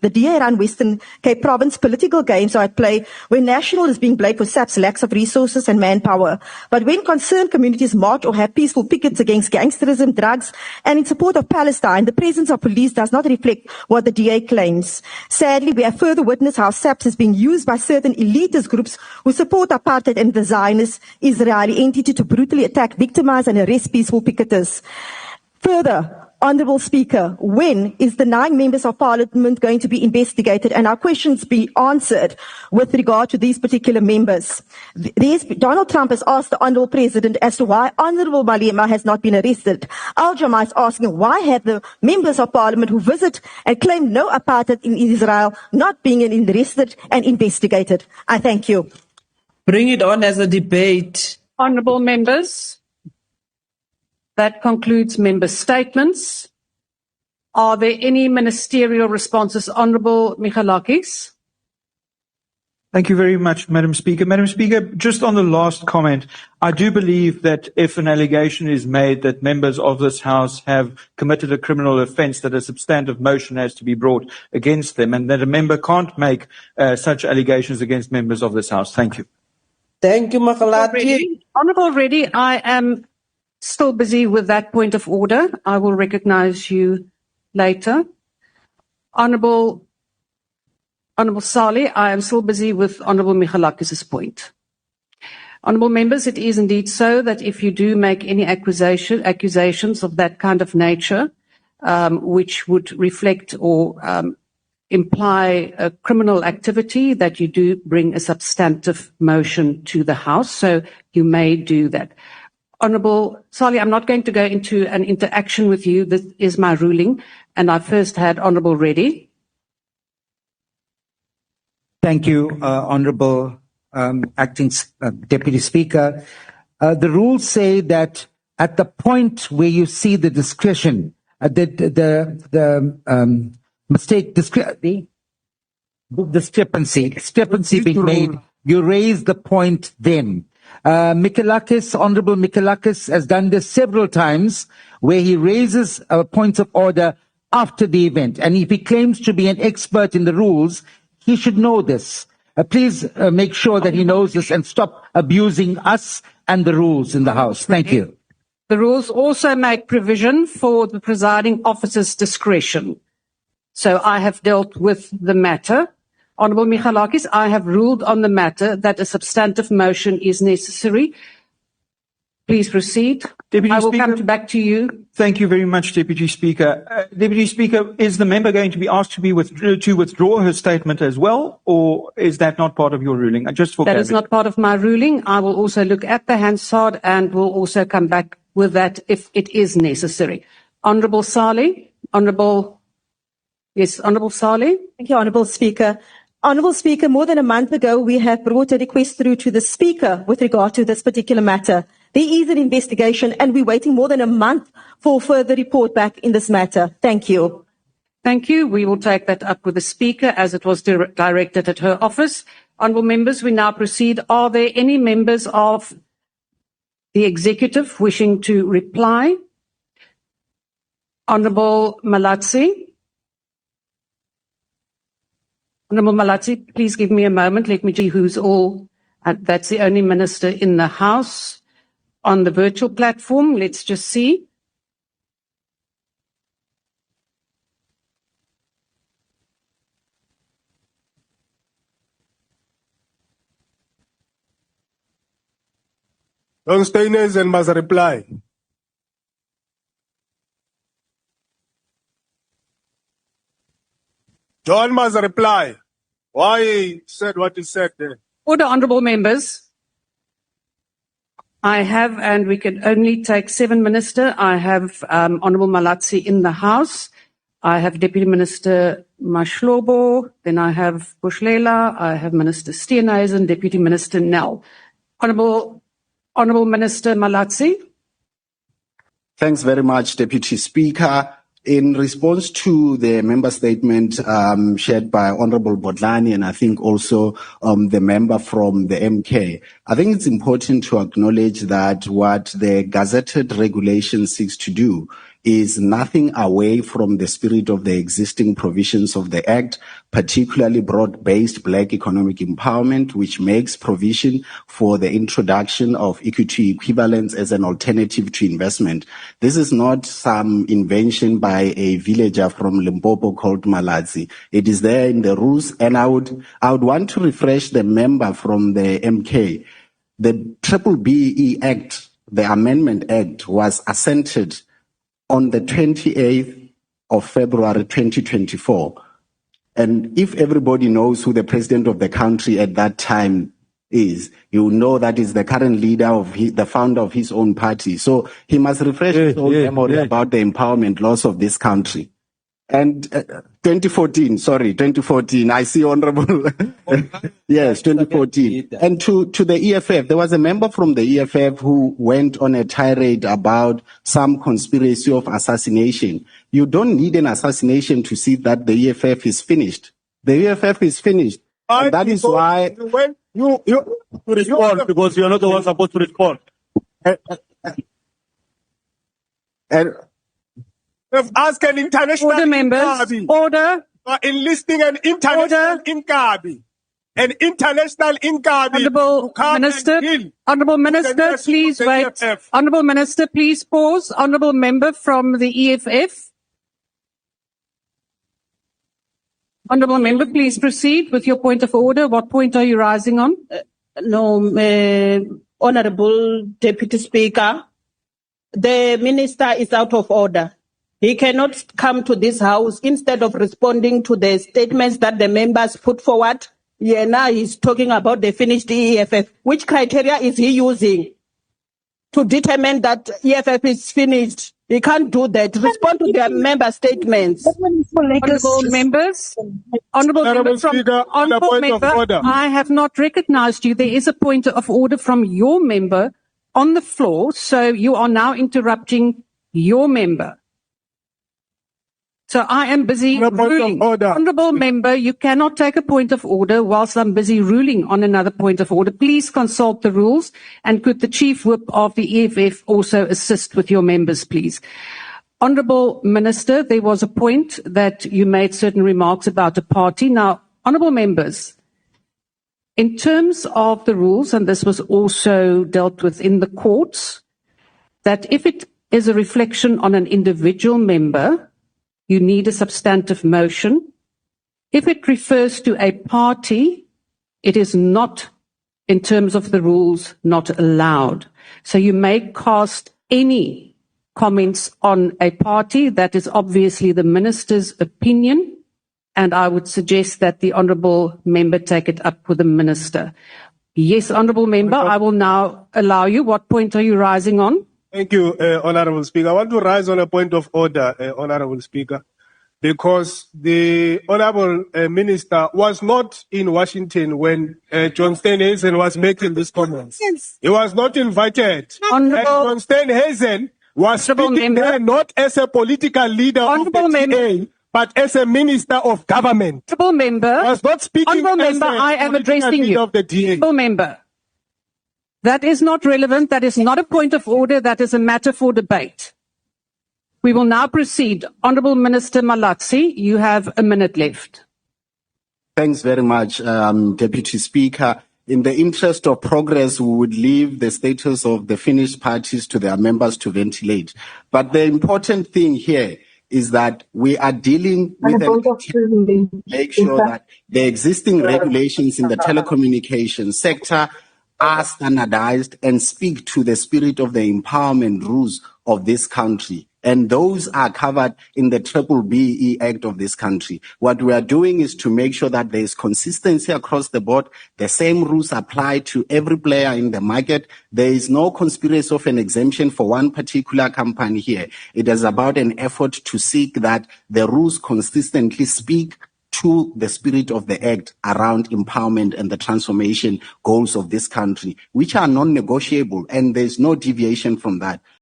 the DA run Western Cape Province, political games are at play where National is being blamed for SAP's lacks of resources and manpower. But when concerned communities march or have peaceful pickets against gangsterism, drugs, and in support of Palestine, the presence of police does not reflect what the DA claims. Sadly, we have further witnessed how SAPS is being used by certain elitist groups who support apartheid and the Zionist Israeli entity to brutally attack, victimize, and arrest peaceful picketers. Further, Honourable Speaker, when is the 9 members of Parliament going to be investigated and our questions be answered with regard to these particular members? Donald Trump has asked the Honourable President as to why Honourable Malema has not been arrested. Al-Jamaa is asking why have the members of Parliament who visit and claim no apartheid in Israel not being arrested and investigated? I thank you. Bring it on as a debate. Honourable members. That concludes member statements. Are there any ministerial responses? Honourable Michalakis. Thank you very much, Madam Speaker. Madam Speaker, just on the last comment, I do believe that if an allegation is made that members of this House have committed a criminal offence, that a substantive motion has to be brought against them, and that a member can't make such allegations against members of this House. Thank you. Thank you, Malatsi. Honourable Reddy, I am still busy with that point of order. I will recognise you later. Honourable Sali, I am still busy with Honourable Michalakis' point. Honourable members, it is indeed so that if you do make any accusations of that kind of nature, which would reflect or imply a criminal activity, that you do bring a substantive motion to the House. So you may do that. Honourable Sali, I'm not going to go into an interaction with you. This is my ruling. And I first had Honourable Reddy. Thank you, Honourable Acting Deputy Speaker. The rules say that at the point where you see the discretion, discrepancy being made, you raise the point then. Honourable Michalakis has done this several times where he raises points of order after the event. And if he claims to be an expert in the rules, he should know this. Please make sure that he knows this and stop abusing us and the rules in the House. Thank you. The rules also make provision for the presiding officer's discretion. So I have dealt with the matter. Honourable Michalakis, I have ruled on the matter that a substantive motion is necessary. Please proceed. Deputy I will Speaker, come back to you. Thank you very much, Deputy Speaker. Deputy Speaker, is the member going to be asked to withdraw her statement as well, or is that not part of your ruling? Just for that is not part of my ruling. I will also look at the Hansard and will also come back with that if it is necessary. Honourable Sali, Honourable Sali. Thank you, Honourable Speaker. Honourable Speaker, more than a month ago, we have brought a request through to the Speaker with regard to this particular matter. There is an investigation and we're waiting more than a month for further report back in this matter. Thank you. Thank you. We will take that up with the Speaker as it was directed at her office. Honourable members, we now proceed. Are there any members of the Executive wishing to reply? Honourable Malatsi. Honourable Malatsi, please give me a moment. Let me see who's all. That's the only minister in the House on the virtual platform. Let's just see. Long-stainers and must reply. John must reply. Why he said what he said there? Order, honourable members. I have, and we can only take 7 minister. I have Honourable Malatsi in the House. I have Deputy Minister Mashlobo. Then I have Bushlela. I have Minister Steenhuisen, Deputy Minister Nel. Honourable Minister Malatsi. Thanks very much, Deputy Speaker. In response to the member statement shared by Honourable Bodlani and I think also the member from the MK, I think it's important to acknowledge that what the gazetted regulation seeks to do is nothing away from the spirit of the existing provisions of the Act, particularly broad-based Black economic empowerment, which makes provision for the introduction of equity equivalence as an alternative to investment. This is not some invention by a villager from Limpopo called Malatsi. It is there in the rules, and I would want to refresh the member from the MK. The BBBE Act, the Amendment Act, was assented on the 28th of February 2024. And if everybody knows who the president of the country at that time is, you know that is the current leader of the founder of his own party. So he must refresh his own memory about the empowerment laws of this country. And 2014, I see Honorable. Yes, 2014. And to the EFF, there was a member from the EFF who went on a tirade about some conspiracy of assassination. You don't need an assassination to see that the EFF is finished. The EFF is finished. And that is why. You respond, because you're not the one supposed to respond. And Ask an international Order, members. Inkabi. Order. Enlisting an international Inkabi. An international Inkabi. Honourable Minister, Honourable Minister, please wait. Honourable Minister, please pause. Honourable Member from the EFF. Honourable Member, please proceed with your point of order. What point are you rising on? Honourable Deputy Speaker, the Minister is out of order. He cannot come to this House instead of responding to the statements that the members put forward. Yeah, now he's talking about the finished EFF. Which criteria is he using to determine that EFF is finished? He can't do that. Respond to their member statements. Honourable members, Honourable Speaker, Honourable Member, I have not recognised you. There is a point of order from your member on the floor, so you are now interrupting your member. So I am busy ruling. Honourable Member, you cannot take a point of order whilst I'm busy ruling on another point of order. Please consult the rules, and could the Chief Whip of the EFF also assist with your members, please. Honourable Minister, there was a point that you made certain remarks about a party. Now, Honourable Members, in terms of the rules, and this was also dealt with in the courts, that if it is a reflection on an individual member, you need a substantive motion. If it refers to a party, it is not, in terms of the rules, not allowed. So you may cast any comments on a party. That is obviously the Minister's opinion, and I would suggest that the Honourable Member take it up with the Minister. Yes, Honourable Member, I will now allow you. What point are you rising on? Thank you, Honourable Speaker. I want to rise on a point of order, Honourable Speaker, because the Honourable Minister was not in Washington when John Steenhuisen was making these comments. Yes. He was not invited. And John Steenhuisen was speaking there not as a political leader of the TA, but as a minister of government. Honourable Member, was not speaking as I am addressing you. of the TA. Honourable Member, that is not relevant. That is not a point of order. That is a matter for debate. We will now proceed. Honourable Minister Malatsi, you have a minute left. Thanks very much, Deputy Speaker. In the interest of progress, we would leave the status of the finished parties to their members to ventilate. But the important thing here is that we are dealing with make sure that the existing regulations in the telecommunications sector are standardized and speak to the spirit of the empowerment rules of this country. And those are covered in the BBBE Act of this country. What we are doing is to make sure that there is consistency across the board. The same rules apply to every player in the market. There is no conspiracy of an exemption for one particular company here. It is about an effort to seek that the rules consistently speak to the spirit of the Act around empowerment and the transformation goals of this country, which are non-negotiable, and there's no deviation from that.